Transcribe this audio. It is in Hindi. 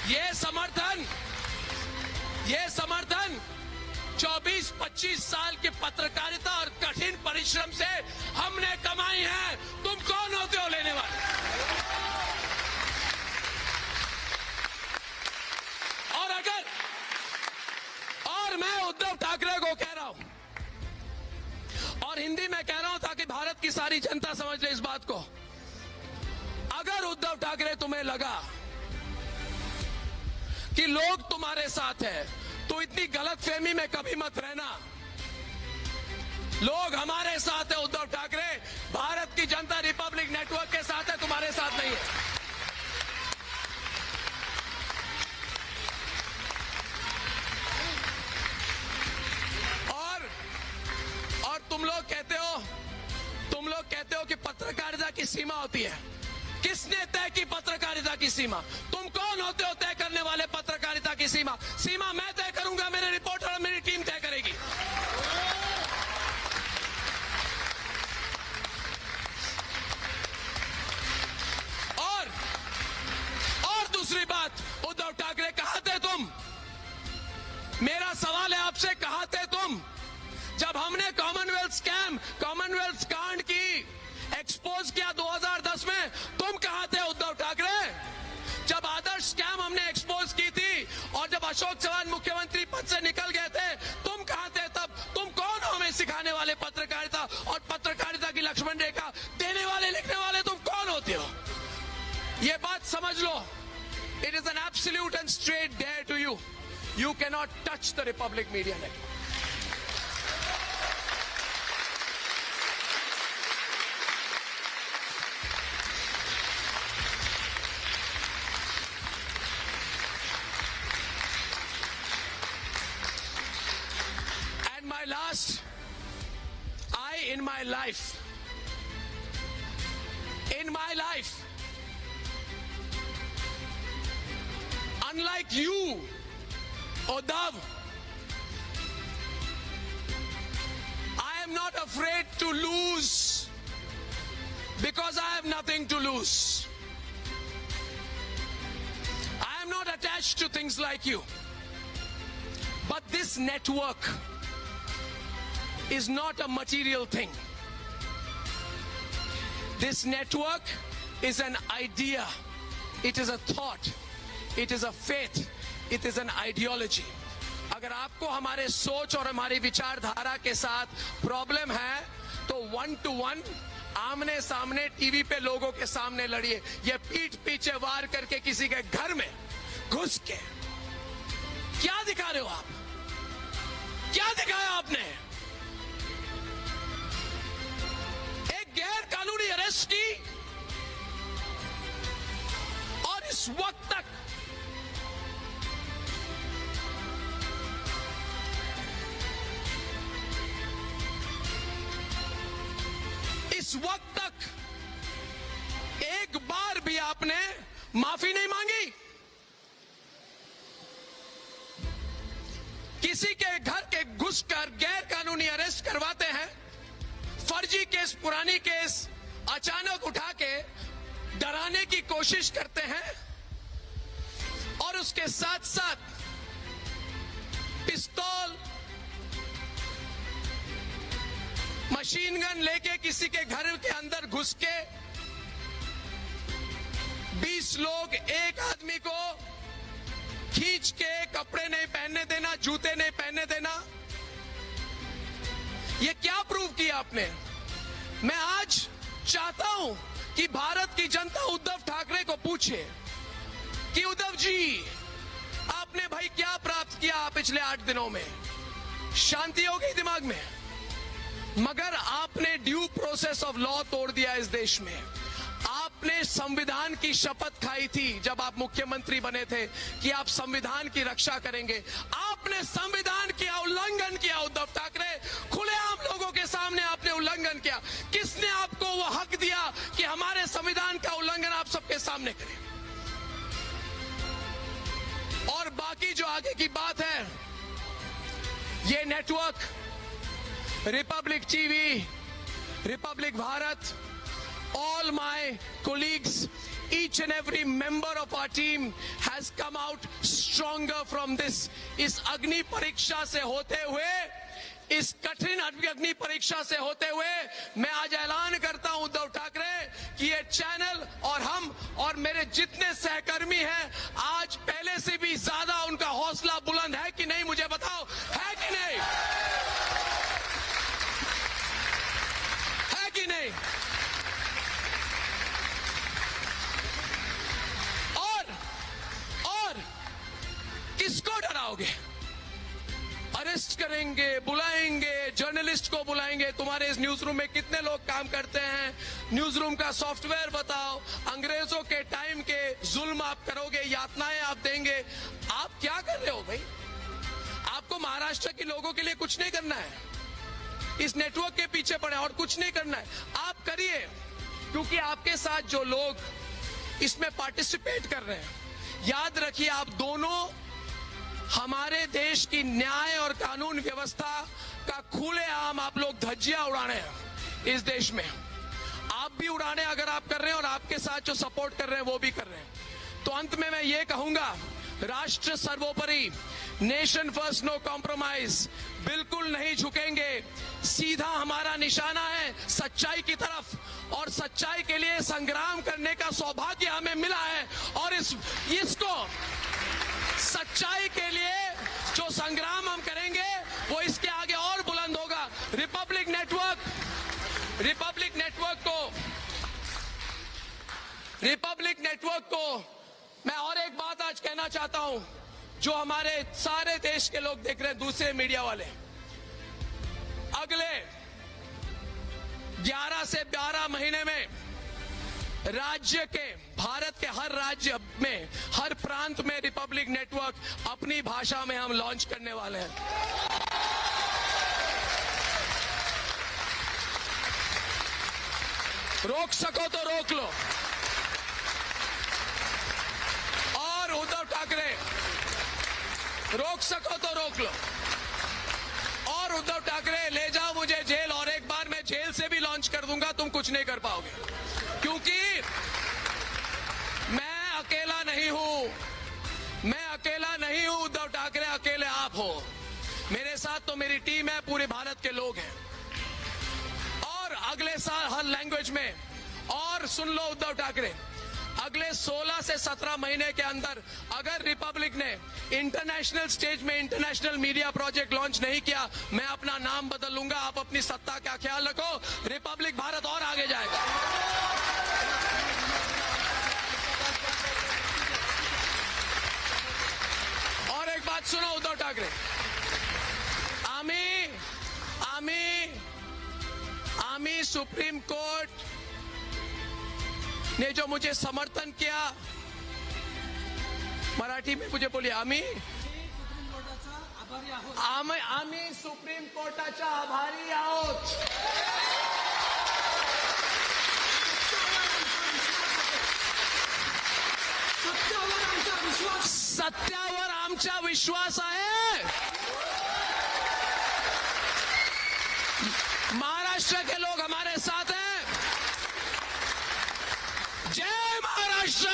ये समर्थन 24-25 साल की पत्रकारिता और कठिन परिश्रम से हमने कमाई है। तुम कौन होते हो लेने वाले? और मैं उद्धव ठाकरे को कह रहा हूं, और हिंदी में कह रहा हूं ताकि भारत की सारी जनता समझ ले इस बात को। अगर उद्धव ठाकरे तुम्हें लगा कि लोग तुम्हारे साथ हैं, तो इतनी गलतफहमी में कभी मत रहना। लोग हमारे साथ है उद्धव ठाकरे, भारत की जनता रिपब्लिक नेटवर्क के साथ है, तुम्हारे साथ नहीं है। और तुम लोग कहते हो कि पत्रकारिता की सीमा होती है। किसने तय की पत्रकारिता की सीमा? तुम कौन होते हो तय करने वाले पत्रकारिता की सीमा? सीमा मैं तय करूंगा, मेरे रिपोर्टर और मेरी टीम तय करेगी। और दूसरी बात, उद्धव ठाकरे कहां थे तुम? मेरा सवाल है आपसे, कहां थे तुम जब हमने कॉमनवेल्थ कांड की एक्सपोज किया 2010 में? तुम कहां थे उद्धव ठाकरे? जब आदर्श स्कैम हमने एक्सपोज की थी और जब अशोक चौहान मुख्यमंत्री पद से निकल गए थे, तुम कहां थे तब? तुम कौन हो हमें सिखाने वाले पत्रकारिता और पत्रकारिता की लक्ष्मण रेखा देने वाले, लिखने वाले? तुम कौन होते हो? ये बात समझ लो। It is an absolute and straight dare to you. You can not touch the Republic Media Network. In my life, unlike you, Uddhav, I am not afraid to lose because I have nothing to lose. I am not attached to things like you. But this network is not a material thing. This network is an idea. It is a thought. It is a faith. It is an ideology. अगर आपको हमारे सोच और हमारी विचारधारा के साथ प्रॉब्लम है तो 1-to-1 आमने सामने टीवी पे लोगों के सामने लड़िए। ये पीठ पीछे वार करके किसी के घर में घुस के क्या दिखा रहे हो आप? क्या दिखाया आपने? गैर कानूनी अरेस्ट की और इस वक्त तक एक बार भी आपने माफी नहीं मांगी। किसी के घर के घुसकर गैर कानूनी अरेस्ट करवाते हैं, फर्जी केस, पुरानी केस अचानक उठा के डराने की कोशिश करते हैं और उसके साथ साथ पिस्तौल, मशीन गन लेके किसी के घर के अंदर घुस के 20 लोग एक आदमी को खींच के कपड़े नहीं पहनने देना, जूते नहीं पहनने देना। ये क्या प्रूव किया आपने? मैं आज चाहता हूं कि भारत की जनता उद्धव ठाकरे को पूछे कि उद्धव जी, आपने भाई क्या प्राप्त किया पिछले 8 दिनों में? शांति हो गई दिमाग में, मगर आपने ड्यू प्रोसेस ऑफ लॉ तोड़ दिया इस देश में। आपने संविधान की शपथ खाई थी जब आप मुख्यमंत्री बने थे कि आप संविधान की रक्षा करेंगे। आपने संविधान का उल्लंघन किया उद्धव ठाकरे, खुलेआम लोगों के सामने आपने उल्लंघन किया। किसने आपको वो हक दिया कि हमारे संविधान का उल्लंघन आप सबके सामने करें? और बाकी जो आगे की बात है, ये network Republic TV, Republic Bharat, all my colleagues, each each and every member of our team has come out stronger from this. इस अग्नि परीक्षा से होते हुए, इस कठिन अग्नि परीक्षा से होते हुए मैं आज ऐलान करता हूं उद्धव ठाकरे कि ये चैनल और हम और मेरे जितने सहकर्मी हैं, आज पहले से भी ज्यादा उनका हौसला बुलंद है कि नहीं, मुझे बताओ, है कि नहीं? है कि नहीं? और किसको डराओगे? अरेस्ट करेंगे, बुलाएंगे, जर्नलिस्ट को बुलाएंगे। तुम्हारे इस न्यूज रूम में कितने लोग काम करते हैं? न्यूज रूम का सॉफ्टवेयर बताओ। अंग्रेजों के टाइम के जुल्म आप करोगे, यातनाएं आप देंगे। आप क्या कर रहे हो भाई? आपको महाराष्ट्र के लोगों के लिए कुछ नहीं करना है, इस नेटवर्क के पीछे पड़े और कुछ नहीं करना है। आप करिए, क्योंकि आपके साथ जो लोग इसमें पार्टिसिपेट कर रहे हैं, याद रखिए, आप दोनों हमारे देश की न्याय और कानून व्यवस्था का खुलेआम आप लोग धज्जियां उड़ाने हैं इस देश में। आप भी उड़ाने अगर आप कर रहे हैं और आपके साथ जो सपोर्ट कर रहे हैं वो भी कर रहे हैं। तो अंत में मैं ये कहूंगा, राष्ट्र सर्वोपरि, नेशन फर्स्ट, नो कॉम्प्रोमाइज, बिल्कुल नहीं झुकेंगे। सीधा हमारा निशाना है सच्चाई की तरफ, और सच्चाई के लिए संग्राम करने का सौभाग्य हमें मिला है। और इसको सच्चाई के लिए जो संग्राम हम करेंगे वो इसके आगे और बुलंद होगा। रिपब्लिक नेटवर्क को मैं और एक बात आज कहना चाहता हूं, जो हमारे सारे देश के लोग देख रहे हैं, दूसरे मीडिया वाले, अगले 11 से 12 महीने में राज्य के, भारत के हर राज्य में, हर प्रांत में रिपब्लिक नेटवर्क अपनी भाषा में हम लॉन्च करने वाले हैं। रोक सको तो रोक लो। और उद्धव ठाकरे, रोक सको तो रोक लो। और उद्धव ठाकरे, ले जाओ मुझे जेल, और एक बार मैं जेल से भी लॉन्च कर दूंगा, तुम कुछ नहीं कर पाओगे, क्योंकि मैं अकेला नहीं हूं। उद्धव ठाकरे अकेले आप हो, मेरे साथ तो मेरी टीम है, पूरे भारत के लोग हैं। और अगले साल हर लैंग्वेज में, और सुन लो उद्धव ठाकरे, अगले 16 से 17 महीने के अंदर अगर रिपब्लिक ने इंटरनेशनल स्टेज में इंटरनेशनल मीडिया प्रोजेक्ट लॉन्च नहीं किया, मैं अपना नाम बदल लूंगा। आप अपनी सत्ता का ख्याल रखो, रिपब्लिक भारत और आगे जाएगा। और एक बात सुनो उद्धव ठाकरे, आम्ही सुप्रीम कोर्ट ने जो मुझे समर्थन किया, मराठी में मुझे बोलिए, आम्ही सुप्रीम कोर्टाचा आभारी आहोत। सत्यावर आमचा विश्वास आहे। महाराष्ट्र के लोग हमारे साथ हैं। जय महाराष्ट्र।